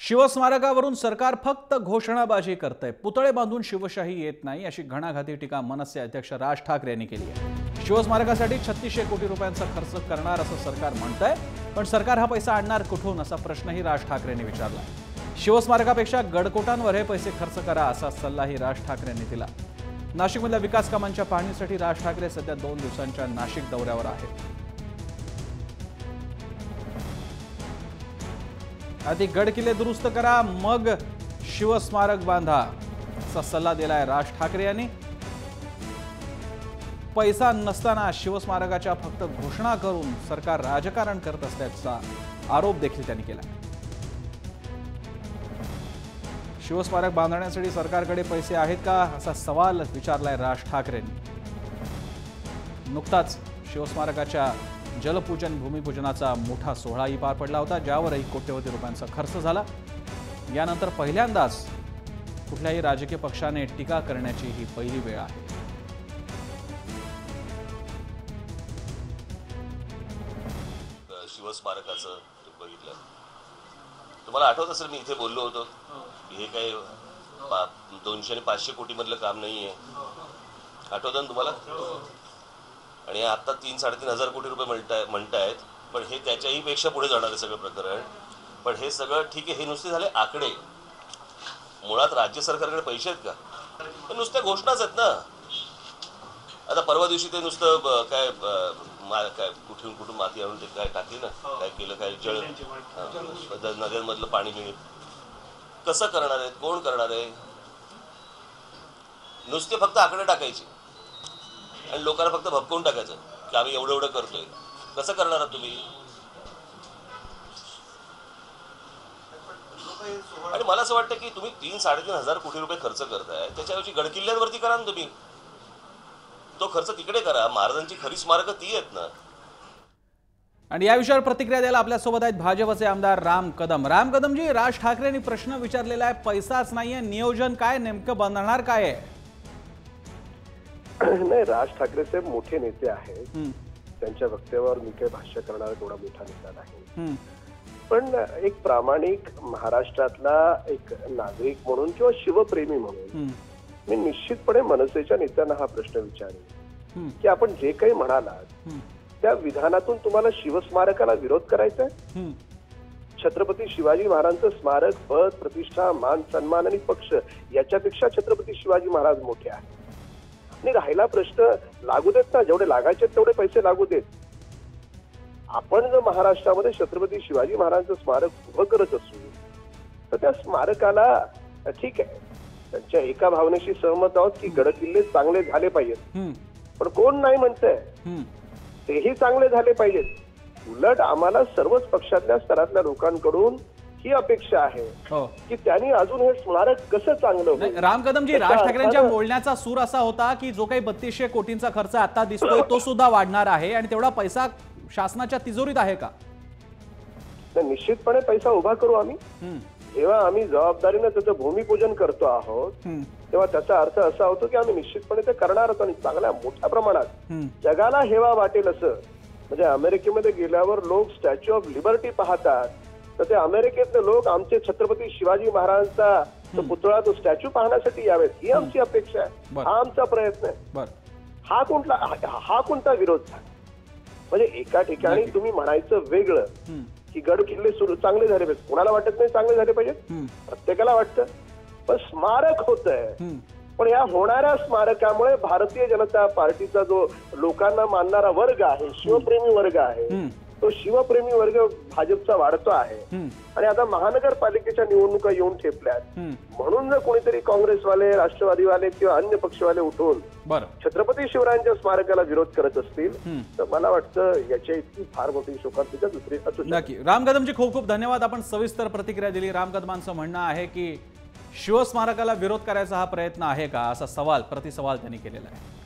शिवस्मारकावरून सरकार फक्त घोषणाबाजी करतंय, पुतळे बांधून शिवशाही येत नाही, अशी घणाघाती टीका मनसे अध्यक्ष राज ठाकरे यांनी केली आहे। शिवस्मारकासाठी 3600 कोटी रुपयांचा खर्च करणार असं सरकार म्हणतंय, पण सरकार हा पैसा आणणार कुठून असा प्रश्नही राज ठाकरे यांनी विचारला। शिवस्मारकापेक्षा गडकोटांवर हे पैसे खर्च करा असा सल्लाही राज ठाकरे यांनी दिला। नाशिकमधल्या विकास कामांच्या पाहणीसाठी राज ठाकरे सध्या 2 दिवसांच्या नाशिक दौऱ्यावर आहेत। आधी गड किल्ले दुरुस्त करा, मग शिवस्मारक बांधा असा सल्ला दिलाय राज ठाकरे यांनी। पैसा नसताना शिवस्मारकाच्या फक्त घोषणा करून सरकार राजकारण करत असल्याचा आरोप देखील त्यांनी केला। शिवस्मारक बांधण्यासाठी सरकारकडे पैसे आहेत का असा सवाल विचारलाय राज ठाकरेंनी। नुकताच शिवस्मारकाच्या जलपूजन भूमिपूजनाचा मोठा सोहळाही पार पडला होता, ज्यावरही कोट्यवधी रुपयांचा खर्च झाला। यानंतर पहिल्यांदाच कुठल्याही राजकीय पक्षाने टीका करण्याची ही पहिली वेळ आहे। शिवस्मारकाचं बघितलं, तुम्हाला आठवत असेल मी इथे बोललो होतो हे काही 200 आणि 500 कोटी मधलं काम नाहीये, आठवतं ना तुम्हाला? आणि आता 3-3.5 हजार कोटी रुपये म्हणतायत, पण हे त्याच्याही पेक्षा पुढे जाणार आहे सगळं प्रकरण। पण हे सगळं ठीक आहे, हे नुसते झाले आकडे। मुळात राज्य सरकारकडे पैसे आहेत का? पण नुसत्या घोषणाच आहेत ना। आता परवा दिवशी ते नुसतं काय कुठून माती आणून ते काय टाकली ना, काय केलं, काय जळ नद्यांमधलं पाणी मिळेल कसं करणार आहेत, कोण करणार आहे? नुसते फक्त आकडे टाकायचे आणि लोकांना फक्त भपकवून टाकायचं की आम्ही एवढं एवढं करतोय। कसं करणार आहात तुम्ही? आणि मला असं वाटतं की तुम्ही 3-3.5 हजार कोटी रुपये खर्च करताय, त्याच्याऐवजी गडकिल्ल्यांवरती करा ना तुम्ही, तो खर्च तिकडे करा। महाराजांची खरी स्मारकं ती आहेत ना। आणि या विषयावर प्रतिक्रिया द्यायला आपल्यासोबत आहेत भाजपचे आमदार राम कदम। राम कदमजी, राज ठाकरेंनी प्रश्न विचारलेला आहे, पैसाच नाहीये, नियोजन काय, नेमकं बनणार काय आहे? नाही, राज ठाकरे साहेब मोठे नेते आहेत, त्यांच्या वक्तव्यावर मी काही भाष्य करणारा तेवढा मोठा नेता नाही, पण एक प्रामाणिक महाराष्ट्रातला एक नागरिक म्हणून किंवा शिवप्रेमी म्हणून मी निश्चितपणे मनसेच्या नेत्यांना हा प्रश्न विचारेन की आपण जे काही म्हणालात त्या विधानातून तुम्हाला शिवस्मारकाला विरोध करायचा आहे? छत्रपती शिवाजी महाराजांचं स्मारक पद, प्रतिष्ठा, मान सन्मान आणि पक्ष याच्यापेक्षा छत्रपती शिवाजी महाराज मोठे आहेत। आणि राहिला प्रश्न, लागू देत ना, जेवढे लागायचे तेवढे पैसे लागू देत। आपण जर महाराष्ट्रामध्ये छत्रपती शिवाजी महाराजांचं स्मारक उभं करत असू तर त्या स्मारकाला ठीक आहे, त्यांच्या एका भावनेशी सहमत आहोत की गडकिल्ले चांगले झाले पाहिजेत, पण कोण नाही म्हणतंय तेही चांगले झाले पाहिजेत। उलट आम्हाला सर्वच पक्षातल्या स्तरातल्या लोकांकडून ही अपेक्षा आहे की त्यांनी अजून हे स्मारक कसं चांगलं होईल। राम कदमजी, राज ठाकरेंच्या बोलण्याचा सूर असा होता की जो काही 3200 कोटींचा खर्च आता दिसतोय तो सुद्धा वाढणार आहे आणि तेवढा पैसा शासनाच्या तिजोरीत आहे का? निश्चितपणे पैसा उभा करू आम्ही। जेव्हा आम्ही जबाबदारीने त्याचं भूमिपूजन करतो आहोत तेव्हा त्याचा अर्थ असा होतो की आम्ही निश्चितपणे ते करणार आहोत आणि चांगल्या मोठ्या प्रमाणात जगाला हेवा वाटेल असं। म्हणजे अमेरिकेमध्ये गेल्यावर लोक स्टॅच्यू ऑफ लिबर्टी पाहतात, तर ते अमेरिकेतले लोक आमचे छत्रपती शिवाजी महाराजांचा तो पुतळा, तो स्टॅच्यू पाहण्यासाठी यावेत, ही आमची अपेक्षा आहे, हा आमचा प्रयत्न आहे। हा कोणता विरोध झाला? म्हणजे एका ठिकाणी तुम्ही म्हणायचं वेगळं की गड किल्ले चांगले झाले पाहिजे, कोणाला वाटत नाही चांगले झाले पाहिजेत? प्रत्येकाला वाटतं, पण स्मारक होतंय। पण या होणाऱ्या स्मारकामुळे भारतीय जनता पार्टीचा जो लोकांना मानणारा वर्ग आहे, शिवप्रेमी वर्ग आहे, तो शिवप्रेमी वर्ग भाजपचा वाढतो आहे। आणि आता महानगरपालिकेच्या निवडणुका येऊन ठेपल्यात, म्हणून जर कोणीतरी काँग्रेसवाले, राष्ट्रवादीवाले किंवा अन्य पक्षवाले उठून छत्रपती शिवरायांच्या स्मारकाला विरोध करत असतील तर मला वाटतं याच्या इतकी फार मोठी शोकांतिका दुसरी असू शकते। नक्की। राम कदमजी, खूप खूप धन्यवाद, आपण सविस्तर प्रतिक्रिया दिली। राम कदमांचं म्हणणं आहे की शिवस्मारकाला विरोध करायचा हा प्रयत्न आहे का, असा सवाल, प्रतिसवाल त्यांनी केलेला आहे।